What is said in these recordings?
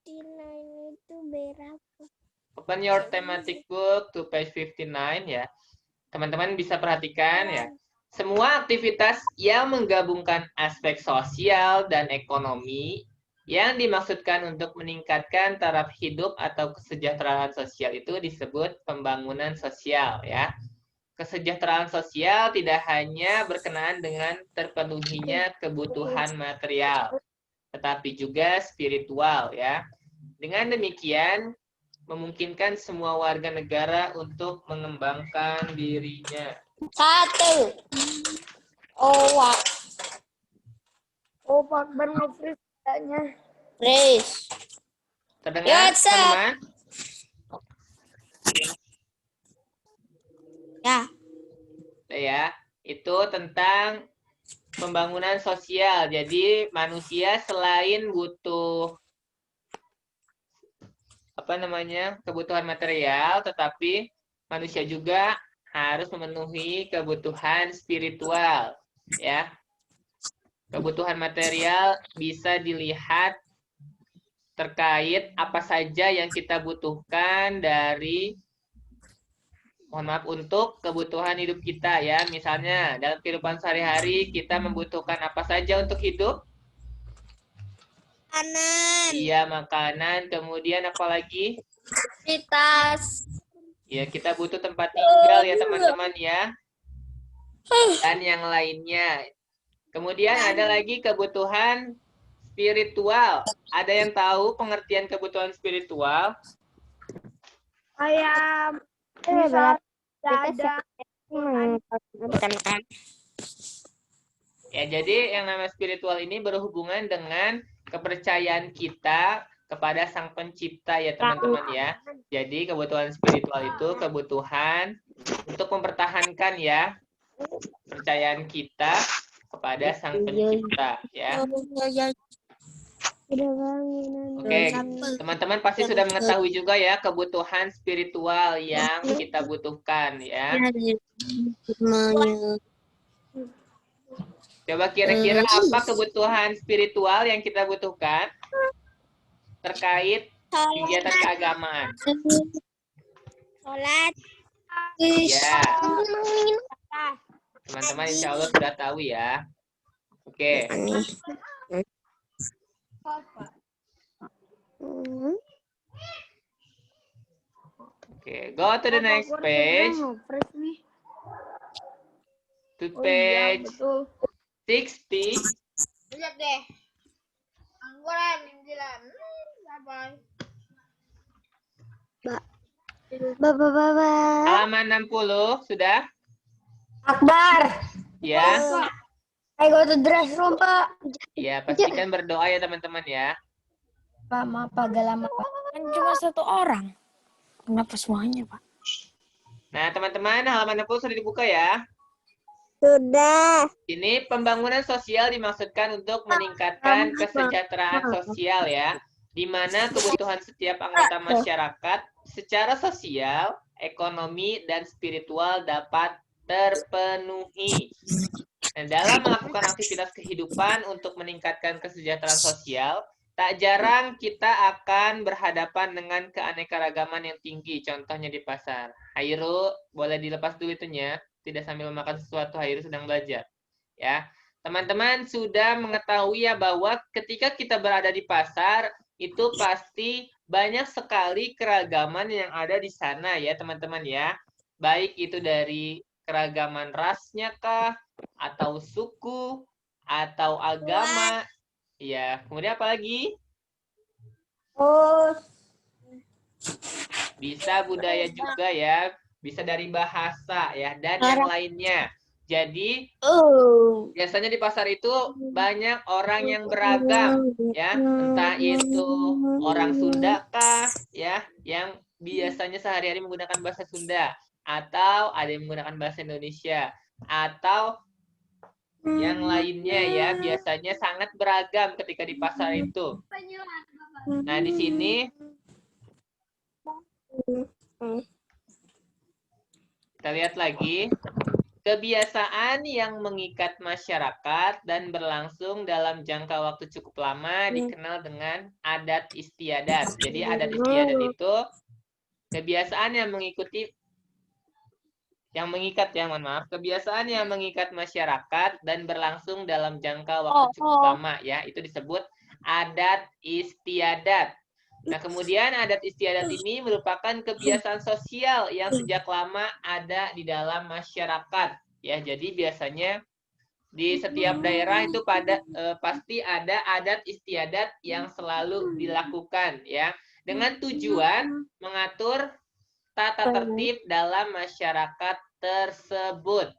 59 itu berapa? Open your thematic book to page 59 ya. Teman-teman bisa perhatikan ya. Semua aktivitas yang menggabungkan aspek sosial dan ekonomi yang dimaksudkan untuk meningkatkan taraf hidup atau kesejahteraan sosial itu disebut pembangunan sosial ya. Kesejahteraan sosial tidak hanya berkenaan dengan terpenuhinya kebutuhan material, tetapi juga spiritual ya. Dengan demikian, memungkinkan semua warga negara untuk mengembangkan dirinya. 1. Oh, Pak Akbar nge-freeze kayaknya. Freeze. Terdengar, teman-teman? Ya, itu tentang pembangunan sosial. Jadi manusia selain butuh kebutuhan material, tetapi manusia juga harus memenuhi kebutuhan spiritual, ya. Kebutuhan material bisa dilihat terkait apa saja yang kita butuhkan dari untuk kebutuhan hidup kita ya. Misalnya dalam kehidupan sehari-hari kita membutuhkan apa saja untuk hidup? Makanan. Iya, makanan. Kemudian apa lagi? Tas. Ya, kita butuh tempat tinggal ya teman-teman ya. Dan yang lainnya. Kemudian ada lagi kebutuhan spiritual. Ada yang tahu pengertian kebutuhan spiritual? Kayak misal ada Ya, jadi yang namanya spiritual ini berhubungan dengan kepercayaan kita kepada Sang Pencipta ya teman-teman ya. Jadi kebutuhan spiritual itu kebutuhan untuk mempertahankan ya kepercayaan kita kepada Sang Pencipta ya. Oke, teman-teman pasti sudah mengetahui juga ya kebutuhan spiritual yang kita butuhkan ya. Coba kira-kira apa kebutuhan spiritual yang kita butuhkan terkait kegiatan keagamaan? sholat. Ya, teman-teman insya Allah sudah tahu ya. Oke. Oke, go to the next page. To page 60. Lihat deh. Angguran jalan. Bye. Halaman 60 sudah? Akbar. Ya. I go to dress room, Pak. Ya, pastikan berdoa ya teman-teman ya. Pak, maaf agak lama, Pak. Kan cuma satu orang. Kenapa semuanya, Pak? Nah, teman-teman, halaman 60 sudah dibuka ya. Sudah. Ini pembangunan sosial dimaksudkan untuk meningkatkan kesejahteraan sosial ya, di mana kebutuhan setiap anggota masyarakat secara sosial, ekonomi, dan spiritual dapat terpenuhi. Nah, dalam melakukan aktivitas kehidupan untuk meningkatkan kesejahteraan sosial, tak jarang kita akan berhadapan dengan keanekaragaman yang tinggi, contohnya di pasar. Hairu, boleh dilepas dulu itunya, tidak sambil makan sesuatu, Hairu sedang belajar. Ya, teman-teman sudah mengetahui ya bahwa ketika kita berada di pasar, itu pasti banyak sekali keragaman yang ada di sana ya teman-teman ya. Baik itu dari keragaman rasnya kah, atau suku, atau agama. Ya, kemudian apa lagi? Bisa budaya juga ya, bisa dari bahasa ya, dan yang lainnya. Jadi, biasanya di pasar itu banyak orang yang beragam ya, entah itu orang Sunda kah ya, yang biasanya sehari-hari menggunakan bahasa Sunda, atau ada yang menggunakan bahasa Indonesia, atau yang lainnya ya, biasanya sangat beragam ketika di pasar itu. Nah, di sini kita lihat lagi. kebiasaan yang mengikat masyarakat dan berlangsung dalam jangka waktu cukup lama dikenal dengan adat istiadat. Jadi adat istiadat itu kebiasaan yang kebiasaan yang mengikat masyarakat dan berlangsung dalam jangka waktu cukup lama, ya, itu disebut adat istiadat. Nah, kemudian adat istiadat ini merupakan kebiasaan sosial yang sejak lama ada di dalam masyarakat, ya. Jadi biasanya di setiap daerah itu pasti ada adat istiadat yang selalu dilakukan, ya, dengan tujuan mengatur tata tertib dalam masyarakat tersebut.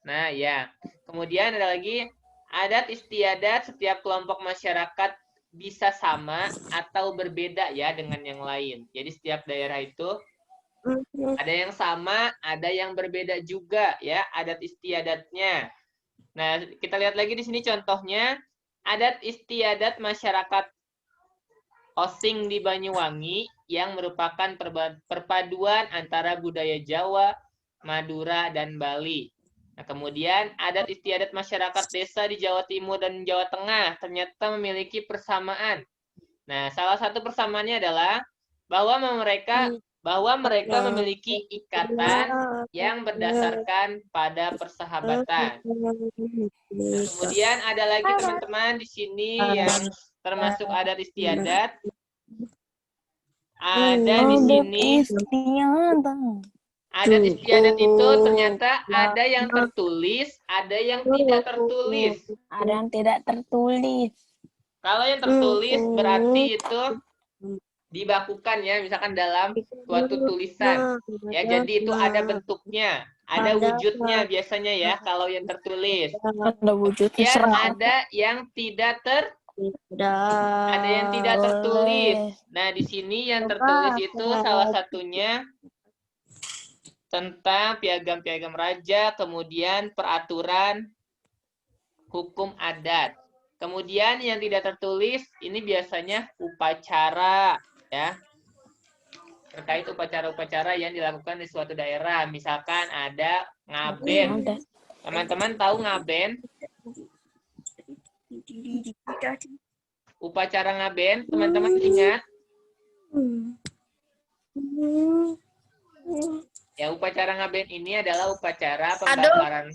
Nah, ya. Kemudian ada lagi adat istiadat setiap kelompok masyarakat bisa sama atau berbeda, ya, dengan yang lain. Jadi setiap daerah itu ada yang sama, ada yang berbeda juga, ya, adat istiadatnya. Nah, kita lihat lagi di sini contohnya adat istiadat masyarakat Osing di Banyuwangi yang merupakan perpaduan antara budaya Jawa, Madura, dan Bali. Nah, kemudian adat istiadat masyarakat desa di Jawa Timur dan Jawa Tengah ternyata memiliki persamaan. Nah, salah satu persamaannya adalah bahwa mereka memiliki ikatan yang berdasarkan pada persahabatan. Nah, kemudian ada lagi teman-teman di sini yang termasuk adat istiadat. Ada di sini adat istiadat itu ternyata ada yang tertulis, ada yang tidak tertulis. Ada yang tidak tertulis. Kalau yang tertulis berarti itu dibakukan, ya, misalkan dalam suatu tulisan. Ya, jadi itu ada bentuknya, ada wujudnya biasanya, ya, kalau yang tertulis. Ada wujudnya. Kemudian ada yang tidak tertulis. Nah, di sini yang tertulis itu salah satunya tentang piagam-piagam raja, kemudian peraturan hukum adat. Kemudian yang tidak tertulis ini biasanya upacara, ya. Terkait upacara-upacara yang dilakukan di suatu daerah. Misalkan ada ngaben. Teman-teman tahu ngaben? Upacara ngaben, teman-teman ingat? Ya, upacara ngaben ini adalah upacara pembakaran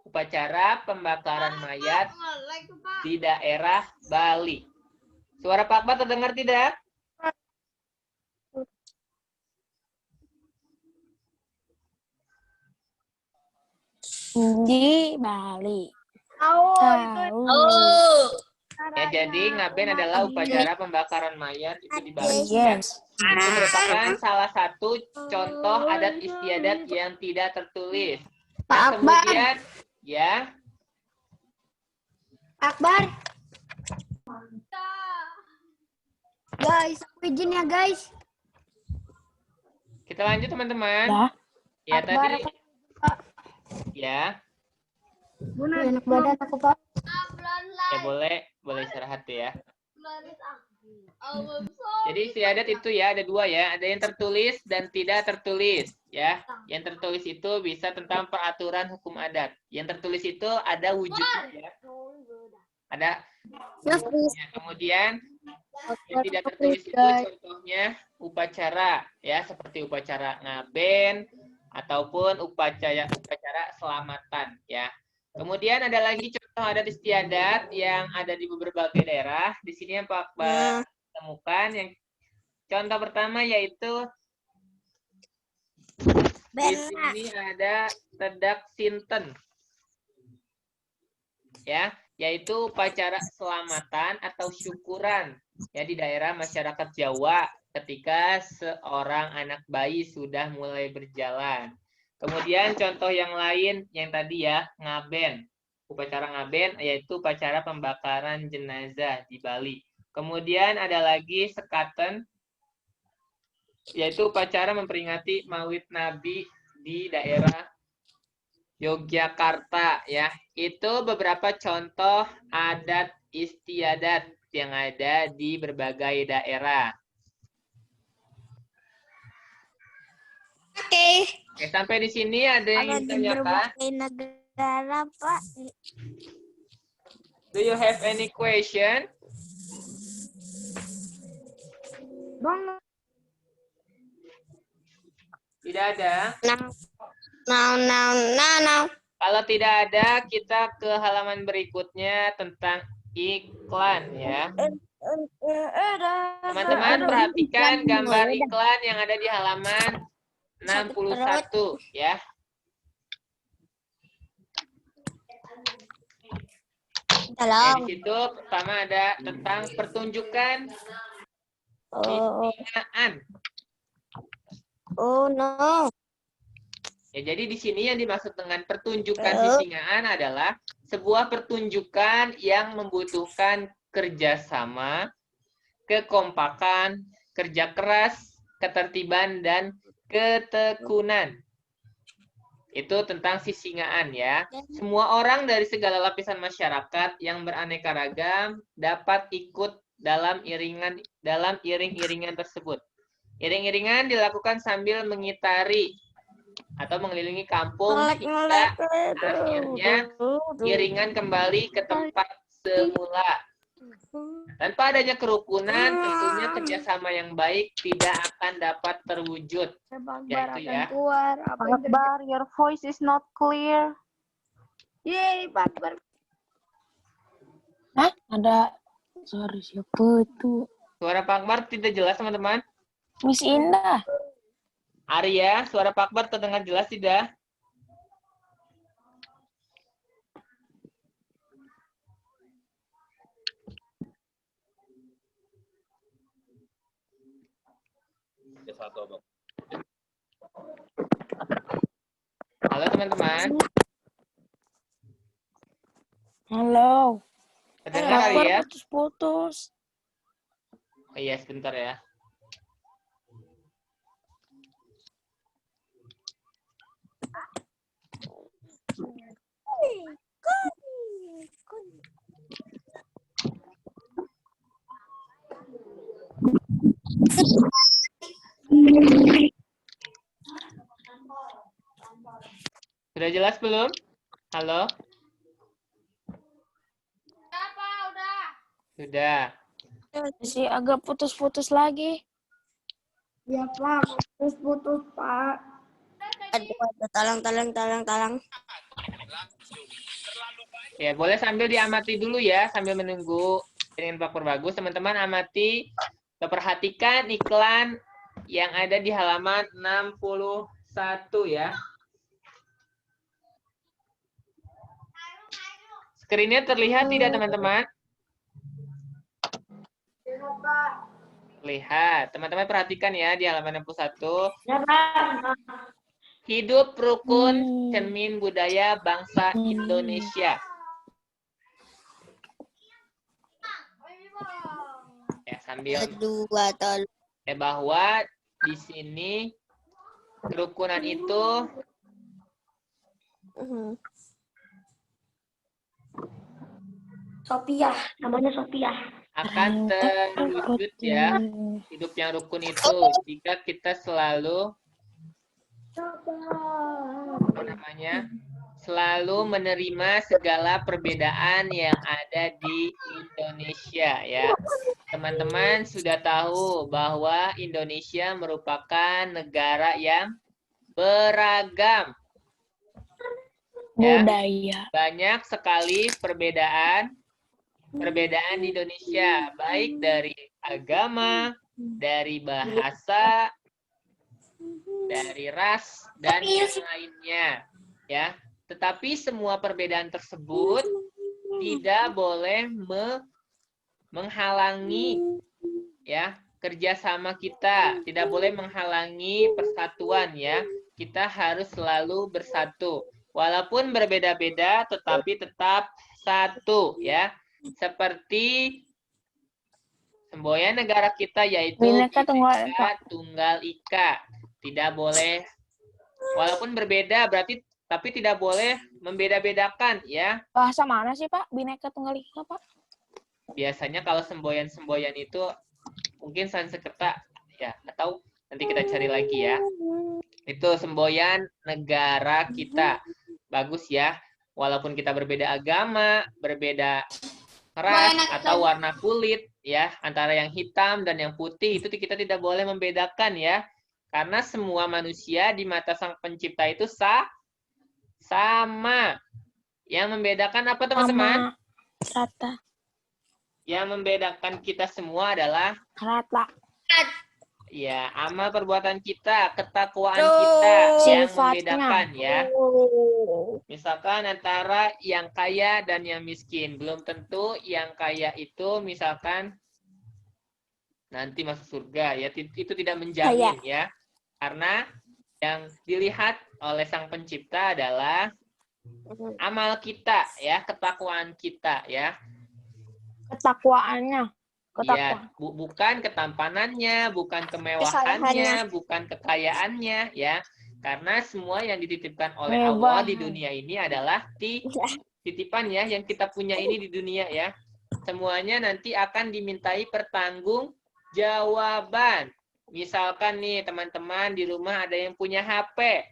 upacara pembakaran mayat di daerah Bali. Suara Pak Akbar terdengar tidak? Di Bali. Tahu. Ya, jadi ngaben adalah upacara pembakaran mayat itu di Bali. Yes. Itu merupakan salah satu contoh adat istiadat yang tidak tertulis. Nah, kemudian, ya. Akbar. Guys, aku izin ya, guys. Kita lanjut, teman-teman. Ya, Akbar, tadi. Ya. Enak badan aku, Pak. Ya, boleh istirahat ya. Jadi istiadat itu, ya, ada dua, ya. Ada yang tertulis dan tidak tertulis, ya. Yang tertulis itu bisa tentang peraturan hukum adat. Yang tertulis itu ada wujudnya, ya. Ada wujudnya. Kemudian yang tidak tertulis itu contohnya upacara, ya, seperti upacara ngaben ataupun upacara selamatan, ya. Kemudian ada lagi contoh adat istiadat yang ada di beberapa daerah. Di sini yang Pak temukan yang contoh pertama yaitu di sini ada Tedak Sinten, ya, yaitu upacara selamatan atau syukuran, ya, di daerah masyarakat Jawa ketika seorang anak bayi sudah mulai berjalan. Kemudian contoh yang lain yang tadi, ya, ngaben. Upacara ngaben yaitu upacara pembakaran jenazah di Bali. Kemudian ada lagi sekaten, yaitu upacara memperingati Maulid Nabi di daerah Yogyakarta, ya. Itu beberapa contoh adat istiadat yang ada di berbagai daerah. Oke. Oke, sampai di sini ada yang Kalau ingin di ditanyakan? berbagai negara, Pak. Do you have any question? Bang, Tidak ada. Now. Kalau tidak ada, kita ke halaman berikutnya tentang iklan ya. Teman-teman perhatikan gambar iklan yang ada di halaman 61 ya. Tolong. Di situ pertama ada tentang pertunjukan sisingaan. Oh no. Ya, jadi di sini yang dimaksud dengan pertunjukan sisingaan adalah sebuah pertunjukan yang membutuhkan kerjasama, kekompakan, kerja keras, ketertiban, dan ketekunan. Itu tentang sisingaan ya. Semua orang dari segala lapisan masyarakat yang beraneka ragam dapat ikut dalam iring-iringan tersebut. Iring-iringan dilakukan sambil mengitari atau mengelilingi kampung hingga akhirnya iringan kembali ke tempat semula. Tanpa adanya kerukunan, tentunya kerjasama yang baik tidak akan dapat terwujud. Ya, itu ya. keluar. Apa Pak yang terjadi? Akbar, your voice is not clear. Yeay, Pak Akbar. Hah? Ada sorry siapa itu? Suara Pak Akbar tidak jelas, teman-teman. Miss Indah. Arya, suara Pak Akbar terdengar jelas tidak? Halo teman-teman, Halo. terdengar Akbar Arya? putus-putus. Oh iya, sebentar ya. Sudah jelas belum? Halo? Sudah. Masih agak putus-putus lagi. Ya, Pak. Putus-putus, Pak. Aduh, tolong. Ya, boleh sambil diamati dulu ya, sambil menunggu dengan Pak Purbagus. Teman-teman amati atau perhatikan iklan yang ada di halaman 61 ya. Skrinnya terlihat tidak, teman-teman? Lihat. Teman-teman perhatikan ya di halaman 61. Hidup rukun cermin budaya bangsa Indonesia. Ya, sambil bahwa di sini kerukunan itu Sopiah, namanya Sopiah. akan terwujud ya, hidup yang rukun itu jika kita selalu selalu menerima segala perbedaan yang ada di Indonesia ya. Teman-teman sudah tahu bahwa Indonesia merupakan negara yang beragam. Ya, Budaya. banyak sekali perbedaan di Indonesia, baik dari agama, dari bahasa, dari ras, dan yang lainnya. Ya, tetapi semua perbedaan tersebut tidak boleh menghalangi ya kerjasama kita, tidak boleh menghalangi persatuan ya. Kita harus selalu bersatu, walaupun berbeda-beda, tetapi tetap satu ya. Seperti semboyan negara kita yaitu Bhinneka Tunggal Ika. Tidak boleh, walaupun berbeda berarti, tapi tidak boleh membeda-bedakan ya. Bahasa mana sih Pak? Bhinneka Tunggal Ika Pak? Biasanya kalau semboyan-semboyan itu mungkin Sanskerta ya, atau nanti kita cari lagi ya. Itu semboyan negara kita. Bagus ya. Walaupun kita berbeda agama, berbeda ras atau warna kulit ya, antara yang hitam dan yang putih itu kita tidak boleh membedakan ya. Karena semua manusia di mata Sang Pencipta itu sama. Yang membedakan apa teman-teman? Rata. Yang membedakan kita semua adalah Rata. ya, amal perbuatan kita, ketakwaan kita yang membedakan ya. Misalkan antara yang kaya dan yang miskin. Belum tentu yang kaya itu misalkan nanti masuk surga ya. Itu tidak menjamin ya. Karena yang dilihat oleh Sang Pencipta adalah amal kita ya, ketakwaan kita ya. Ketakwaannya. Ya, bukan ketampanannya, bukan kemewahannya, bukan kekayaannya, ya. Karena semua yang dititipkan oleh Allah di dunia ini adalah titipan ya, yang kita punya ini di dunia ya. Semuanya nanti akan dimintai pertanggungjawaban. Misalkan nih teman-teman di rumah ada yang punya HP.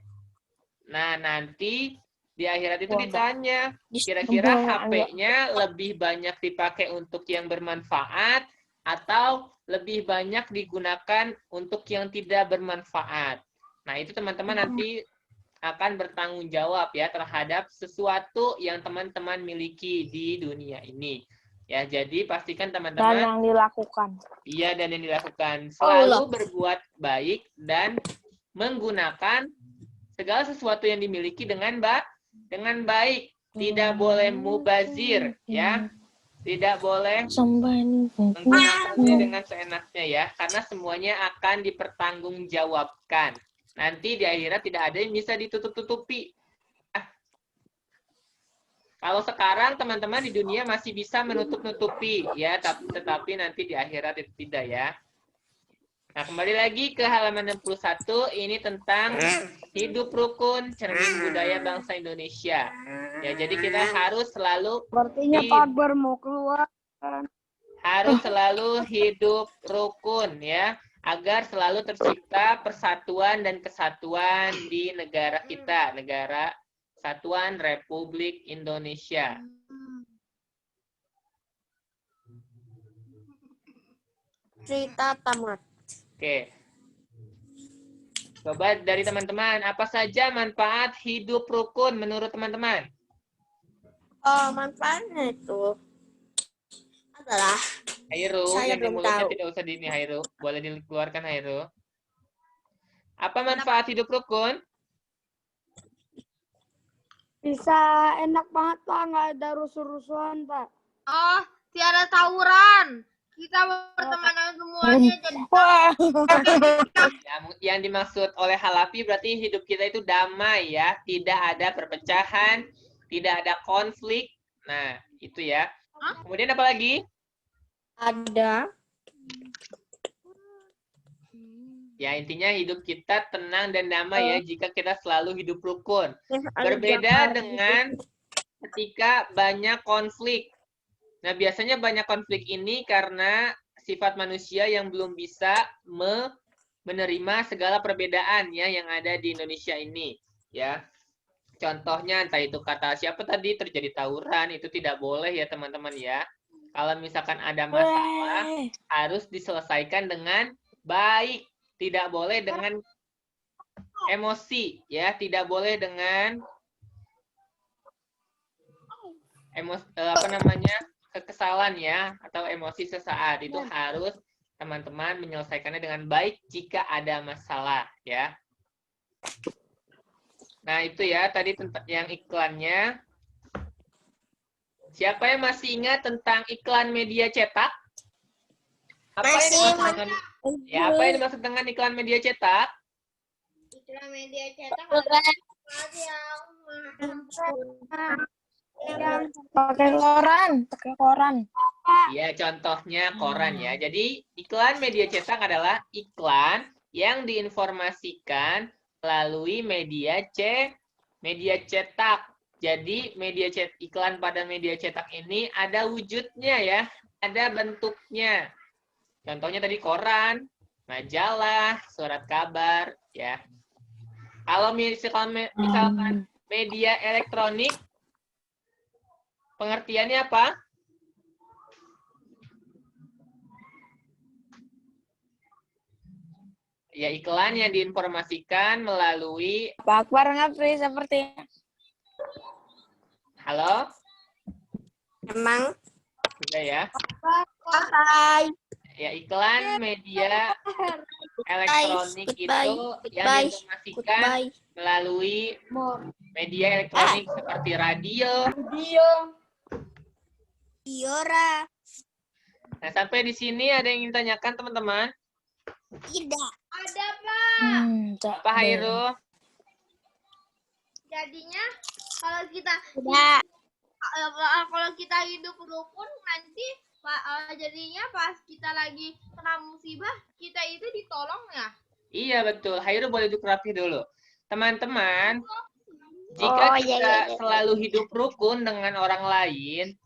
Nah, nanti di akhirat itu ditanya, kira-kira HP-nya lebih banyak dipakai untuk yang bermanfaat atau lebih banyak digunakan untuk yang tidak bermanfaat. Nah, itu teman-teman nanti akan bertanggung jawab ya terhadap sesuatu yang teman-teman miliki di dunia ini. Ya, jadi pastikan teman-teman Dan yang dilakukan. iya, dan yang dilakukan selalu berbuat baik dan menggunakan segala sesuatu yang dimiliki dengan baik. Tidak boleh mubazir ya. Tidak boleh menggunakannya dengan seenaknya ya, karena semuanya akan dipertanggungjawabkan. Nanti di akhirat tidak ada yang bisa ditutup-tutupi. Kalau sekarang teman-teman di dunia masih bisa menutup-nutupi ya, tetapi nanti di akhirat itu tidak ya. Nah, kembali lagi ke halaman 61, ini tentang hidup rukun cermin budaya bangsa Indonesia. Ya, jadi kita harus selalu mau keluar. harus selalu hidup rukun ya, agar selalu tercipta persatuan dan kesatuan di negara kita, negara Kesatuan Republik Indonesia. Cerita tamat. Oke. Coba dari teman-teman, apa saja manfaat hidup rukun menurut teman-teman? Manfaatnya itu adalah Hairu, Saya yang di belum mulutnya tahu. tidak usah di ini, Hairu. Boleh dikeluarkan, Hairu. Apa manfaat hidup rukun? bisa enak banget Pak, nggak ada rusuh-rusuhan Pak. Oh, tiada tawuran. Kita bertemanan semuanya jadi Yang dimaksud oleh Halafi berarti hidup kita itu damai ya, tidak ada perpecahan, tidak ada konflik. Nah, itu ya. Kemudian apa lagi? Ada. Ya, intinya hidup kita tenang dan damai ya jika kita selalu hidup rukun. Berbeda dengan ketika banyak konflik. Nah, biasanya banyak konflik ini karena sifat manusia yang belum bisa menerima segala perbedaan ya yang ada di Indonesia ini, ya. Contohnya entah itu kata siapa tadi terjadi tawuran, itu tidak boleh ya teman-teman ya. Kalau misalkan ada masalah harus diselesaikan dengan baik, tidak boleh dengan emosi ya, tidak boleh dengan kekesalan ya atau emosi sesaat. Itu harus teman-teman menyelesaikannya dengan baik jika ada masalah ya. Nah, itu ya tadi tentang yang iklannya. Siapa yang masih ingat tentang iklan media cetak? Apa yang dimaksud dengan iklan media cetak? iklan media cetak Pakai koran. Ya, contohnya koran ya. Jadi, iklan media cetak adalah iklan yang diinformasikan melalui media cetak. Jadi, iklan pada media cetak ini ada wujudnya ya, ada bentuknya. Contohnya tadi koran, majalah, surat kabar ya. Kalau misalkan media elektronik, pengertiannya apa? Ya, iklan yang diinformasikan melalui... Pak Akbar ngapri sepertinya. Halo? Emang? Sudah ya? Bye. Ya, iklan media elektronik itu yang diinformasikan melalui media elektronik seperti radio. Iora. Nah, sampai di sini ada yang ingin tanyakan, teman-teman? Tidak. Ada, Pak. Apa, Hairu? Jadinya kalau kita Tidak. kalau kita hidup rukun nanti jadinya pas kita lagi kena musibah kita itu ditolong ya. Iya, betul. Hairu boleh duduk rapi dulu. Teman-teman, jika kita selalu hidup rukun dengan orang lain,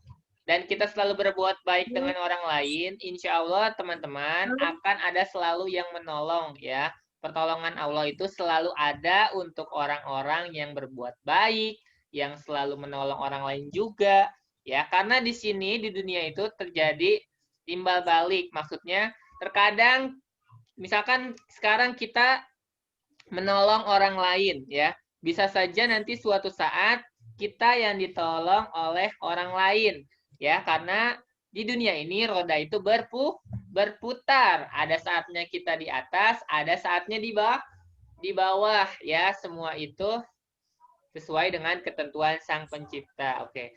dan kita selalu berbuat baik dengan orang lain, insya Allah teman-teman akan ada selalu yang menolong ya. Pertolongan Allah itu selalu ada untuk orang-orang yang berbuat baik, yang selalu menolong orang lain juga ya. Karena di sini di dunia itu terjadi timbal balik. Maksudnya terkadang misalkan sekarang kita menolong orang lain ya. Bisa saja nanti suatu saat kita yang ditolong oleh orang lain. Ya, karena di dunia ini roda itu berputar. Ada saatnya kita di atas, ada saatnya di bawah. Ya, semua itu sesuai dengan ketentuan Sang Pencipta. Oke.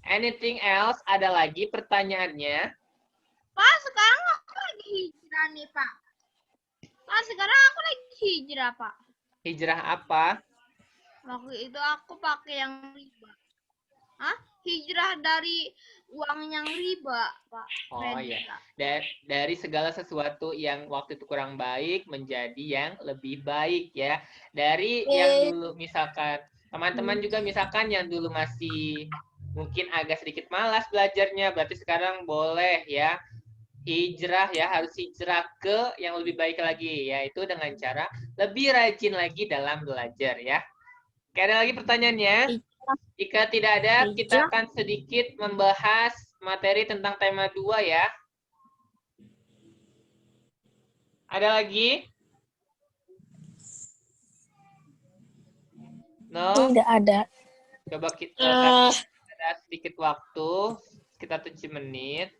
Anything else? Ada lagi pertanyaannya? Pak, sekarang aku lagi hijrah nih, Pak. Pak, sekarang aku lagi hijrah, Pak. Hijrah apa? Waktu itu aku pakai yang riba. Hah? Hijrah dari uang yang riba, Pak. Oh iya. Dari segala sesuatu yang waktu itu kurang baik menjadi yang lebih baik ya. Dari yang dulu misalkan teman-teman juga misalkan yang dulu masih mungkin agak sedikit malas belajarnya, berarti sekarang boleh ya hijrah ya, harus hijrah ke yang lebih baik lagi, yaitu dengan cara lebih rajin lagi dalam belajar ya. Oke, ada lagi pertanyaannya? Jika tidak ada, kita akan sedikit membahas materi tentang tema 2 ya. Ada lagi? No? Tidak ada. Coba kita ada sedikit waktu, sekitar 7 menit.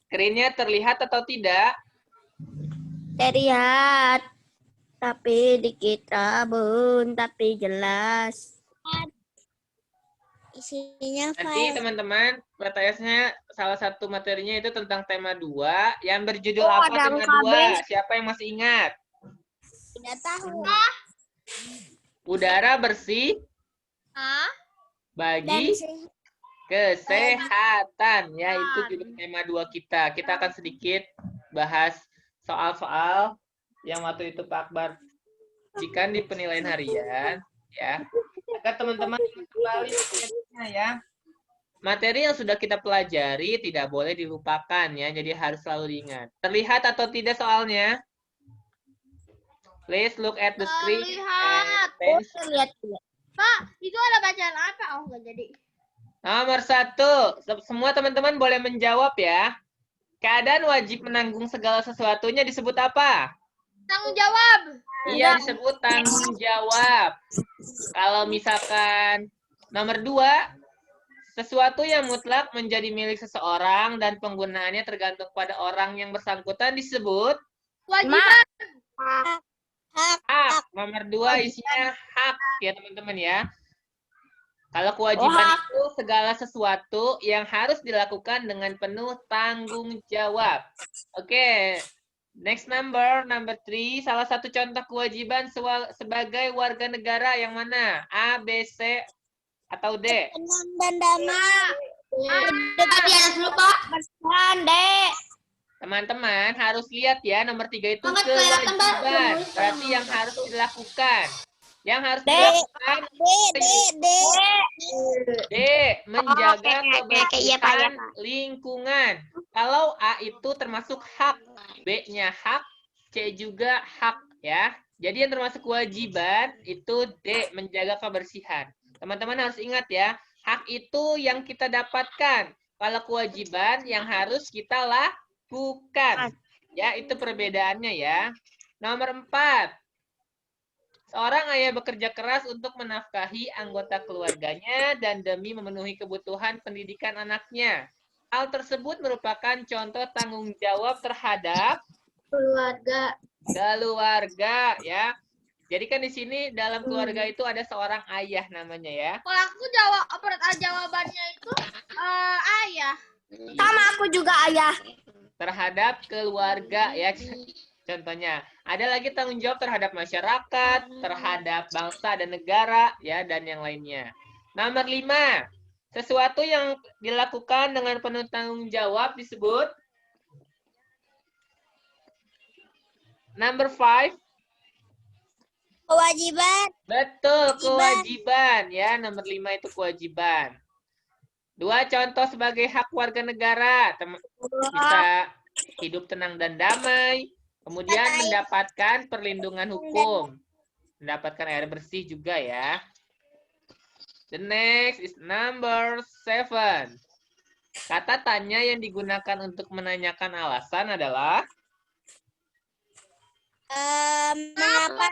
Screen-nya terlihat atau tidak? Terlihat. Tapi dikit rabun, tapi jelas. Isinya Nanti teman-teman, pertanyaannya salah satu materinya itu tentang tema 2 yang berjudul apa tema 2? Siapa yang masih ingat? Tidak tahu. Udara bersih bagi kesehatan. Ya, itu judul tema 2 kita. Kita akan sedikit bahas soal-soal yang waktu itu Pak Akbar jika di penilaian harian ya. Agar teman-teman kembali ya. Materi yang sudah kita pelajari tidak boleh dilupakan ya. Jadi harus selalu diingat. Terlihat atau tidak soalnya? Please look at the screen. Terlihat. Pak, itu ada bacaan apa? Oh, nggak jadi. Nomor 1. Semua teman-teman boleh menjawab ya. Keadaan wajib menanggung segala sesuatunya disebut apa? Tanggung jawab. Iya, disebut tanggung jawab. Kalau misalkan nomor 2, sesuatu yang mutlak menjadi milik seseorang dan penggunaannya tergantung pada orang yang bersangkutan disebut Kewajiban. hak. Nomor 2 isinya hak ya teman-teman ya. Kalau kewajiban itu segala sesuatu yang harus dilakukan dengan penuh tanggung jawab. Oke. Next number 3. Salah satu contoh kewajiban sebagai warga negara yang mana? A, B, C, atau D? Tenang dan damai. Tadi anak dulu, Pak. D. Teman-teman harus lihat ya, nomor 3 itu kewajiban. Berarti yang harus dilakukan. Yang harus dilakukan D. Menjaga kebersihan lingkungan. Kalau A itu termasuk hak, B-nya hak, C juga hak ya. Jadi yang termasuk kewajiban itu D, menjaga kebersihan. Teman-teman harus ingat ya, hak itu yang kita dapatkan. Kalau kewajiban yang harus kita lakukan. Ya, itu perbedaannya ya. Nomor 4. Seorang ayah bekerja keras untuk menafkahi anggota keluarganya dan demi memenuhi kebutuhan pendidikan anaknya. Hal tersebut merupakan contoh tanggung jawab terhadap keluarga ya. Jadi kan di sini dalam keluarga itu ada seorang ayah namanya ya. Kalau aku jawabannya itu ayah. Sama aku juga ayah. Terhadap keluarga ya. Contohnya, ada lagi tanggung jawab terhadap masyarakat, terhadap bangsa dan negara ya dan yang lainnya. Nomor 5. Sesuatu yang dilakukan dengan penuh tanggung jawab disebut. Number 5. Kewajiban. Betul, kewajiban ya. Nomor 5 itu kewajiban. 2 contoh sebagai hak warga negara. Bisa hidup tenang dan damai. Kemudian mendapatkan perlindungan hukum. Mendapatkan air bersih juga ya. The next is number 7. Kata tanya yang digunakan untuk menanyakan alasan adalah Mengapa?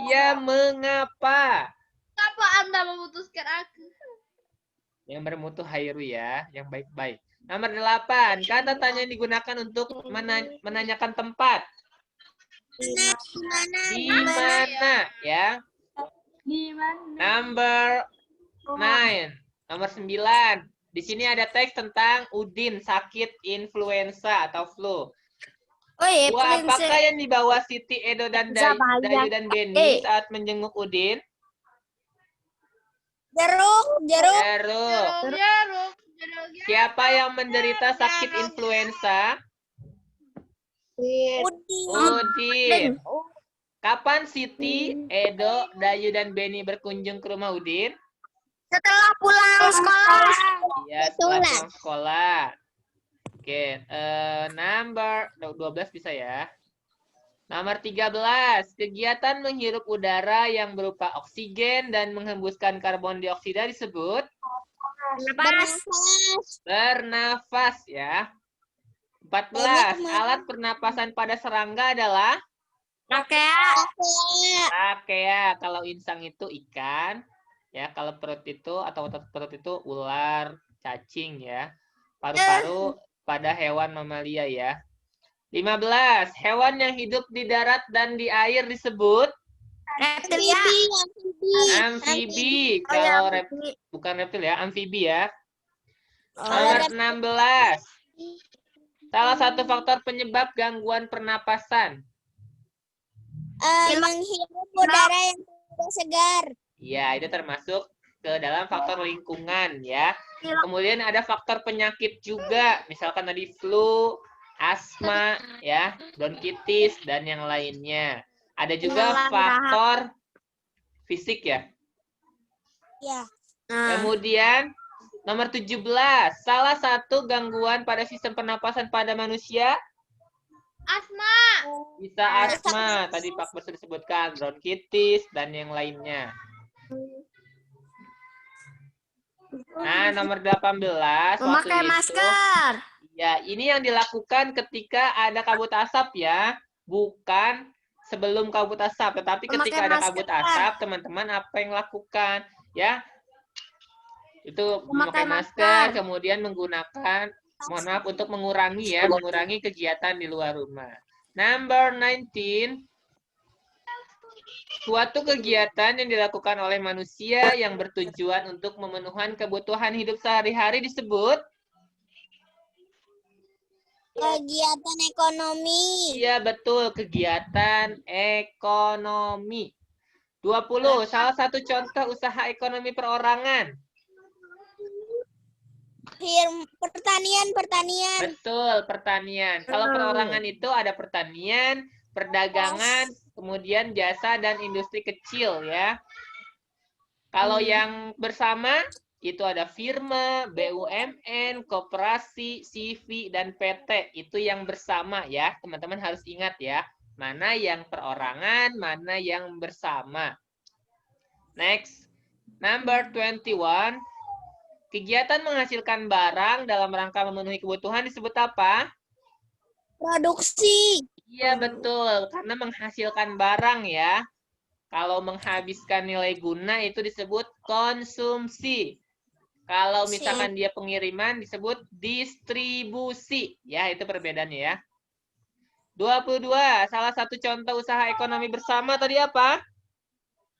iya, mengapa? Kenapa Anda memutuskan aku? Yang bermutu Hairu ya, yang baik-baik. Nomor 8, kata tanya yang digunakan untuk menanyakan tempat. Di mana ya? Di mana? Number 9. Nomor 9. Di sini ada teks tentang Udin sakit influenza atau flu. Oh iya, Apakah yang dibawa Siti, Edo, dan Dayu dan Beni saat menjenguk Udin? Jeruk. Jeruk. Siapa yang menderita sakit influenza? Udin. Kapan Siti, Edo, Dayu, dan Beni berkunjung ke rumah Udin? Setelah pulang sekolah. Iya, setelah pulang sekolah. Oke, number 12 bisa ya. Nomor 13, kegiatan menghirup udara yang berupa oksigen dan menghembuskan karbon dioksida disebut bernafas ya. 14, alat pernapasan pada serangga adalah trachea. Kalau insang itu ikan, ya. Kalau perut itu atau otot perut itu ular, cacing ya. Paru-paru pada hewan mamalia ya. 15, hewan yang hidup di darat dan di air disebut Reptilia. amfibi. Kalau bukan reptil ya, amfibi ya. Nomor 16. Salah satu faktor penyebab gangguan pernapasan. Menghirup udara yang tidak segar. Ya, itu termasuk ke dalam faktor lingkungan ya. Kemudian ada faktor penyakit juga, misalkan tadi flu, asma, ya, bronkitis dan yang lainnya. Ada juga faktor fisik ya. Ya. Kemudian nomor 17, salah satu gangguan pada sistem pernapasan pada manusia Asma. bisa asma, tadi Pak Bos disebutkan, bronkitis dan yang lainnya. Nah, nomor 18, Memakai masker. Ya, ini yang dilakukan ketika ada kabut asap ya, bukan sebelum kabut asap, tetapi ketika ada kabut asap, teman-teman apa yang lakukan? Ya, itu memakai masker, kemudian menggunakan, mohon maaf, untuk mengurangi ya, mengurangi kegiatan di luar rumah. Number 19, suatu kegiatan yang dilakukan oleh manusia yang bertujuan untuk memenuhi kebutuhan hidup sehari-hari disebut Kegiatan ekonomi. iya, betul, kegiatan ekonomi. 20, salah satu contoh usaha ekonomi perorangan. Pertanian. Betul, pertanian. Kalau perorangan itu ada pertanian, perdagangan, kemudian jasa dan industri kecil ya. Kalau yang bersama itu ada firma, BUMN, koperasi, CV, dan PT. Itu yang bersama ya. Teman-teman harus ingat ya. Mana yang perorangan, mana yang bersama. Next. Number 21. Kegiatan menghasilkan barang dalam rangka memenuhi kebutuhan disebut apa? Produksi. Iya, betul. Karena menghasilkan barang ya. Kalau menghabiskan nilai guna itu disebut konsumsi. Kalau misalkan dia pengiriman disebut distribusi. Ya, itu perbedaannya ya. 22. Salah satu contoh usaha ekonomi bersama tadi apa?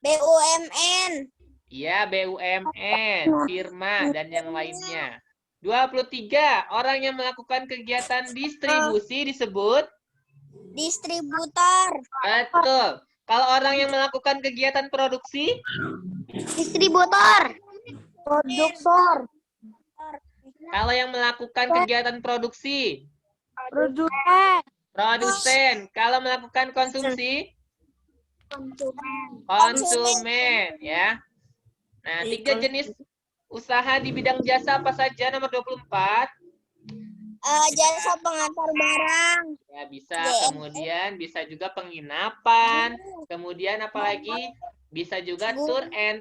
BUMN. Iya, BUMN, firma, dan yang lainnya. 23. Orang yang melakukan kegiatan distribusi disebut? Distributor. Betul. Kalau orang yang melakukan kegiatan produksi? Distributor. Produktor. Kalau yang melakukan kegiatan produksi? Produsen. Produsen. Kalau melakukan konsumsi? Konsumen, ya. Nah, 3 jenis usaha di bidang jasa apa saja? Nomor 24. Jasa pengantar barang. Ya, bisa. Kemudian bisa juga penginapan. Kemudian apalagi? Bisa juga tour and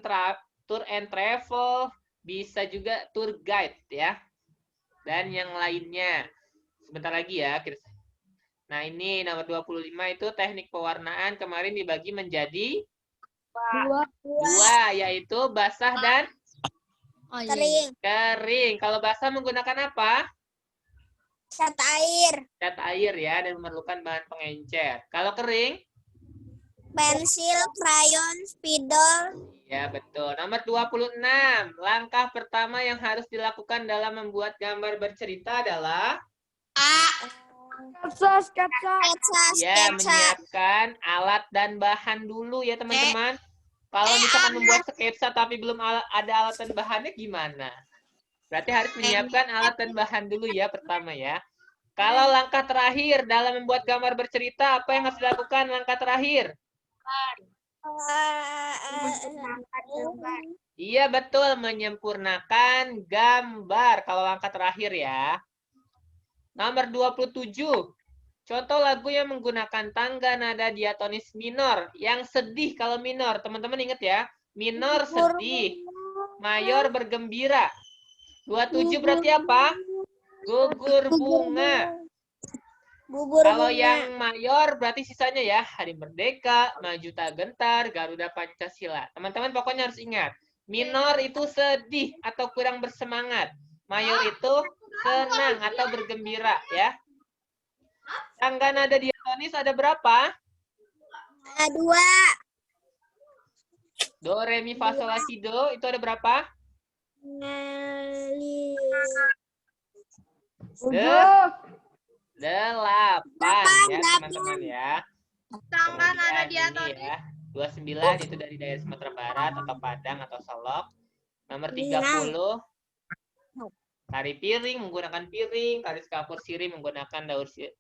travel. Bisa juga tour guide, ya. Dan yang lainnya. Sebentar lagi ya. Nah, ini nomor 25 itu teknik pewarnaan kemarin dibagi menjadi dua, yaitu basah dan kering. Kalau basah menggunakan apa? Cat air. Cat air ya, dan memerlukan bahan pengencer. Kalau kering? Pensil, krayon, spidol. Ya, betul. Nomor 26. Langkah pertama yang harus dilakukan dalam membuat gambar bercerita adalah? Sketsa. Ya, menyiapkan alat dan bahan dulu ya, teman-teman. Kalau misalkan membuat sketsa tapi belum ada alat dan bahannya gimana? Berarti harus menyiapkan alat dan bahan dulu ya pertama ya. Kalau langkah terakhir dalam membuat gambar bercerita, apa yang harus dilakukan langkah terakhir? Iya betul, menyempurnakan gambar kalau langkah terakhir ya. Nomor 27. Contoh lagu yang menggunakan tangga nada diatonis minor. Yang sedih kalau minor. Teman-teman ingat ya. Minor sedih. Mayor bergembira. 27 berarti apa? Gugur bunga. Kalau yang mayor berarti sisanya ya. Hari Merdeka, Maju Tak Gentar, Garuda Pancasila. Teman-teman pokoknya harus ingat. Minor itu sedih atau kurang bersemangat. Mayor itu senang atau bergembira ya. Tangga nada diatonis ada berapa? 2. Do, re, mi, fa, sol, la, si, do. Itu ada berapa? 8 ya teman-teman ya. Tangga nada Kemudian diatonis. ini ya. 29 itu dari daerah Sumatera Barat atau Padang atau Solok. Nomor 30. Tari piring menggunakan piring, tari skapur sirih menggunakan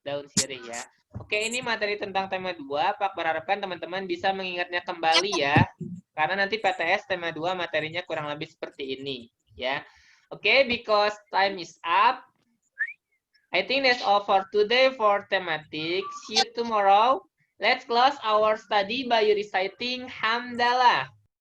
daun sirih ya. Oke, ini materi tentang tema 2. Pak berharapkan teman-teman bisa mengingatnya kembali ya. Karena nanti PTS tema 2 materinya kurang lebih seperti ini ya. Oke, because time is up. I think that's all for today for thematics. See you tomorrow. Let's close our study by reciting Hamdalah.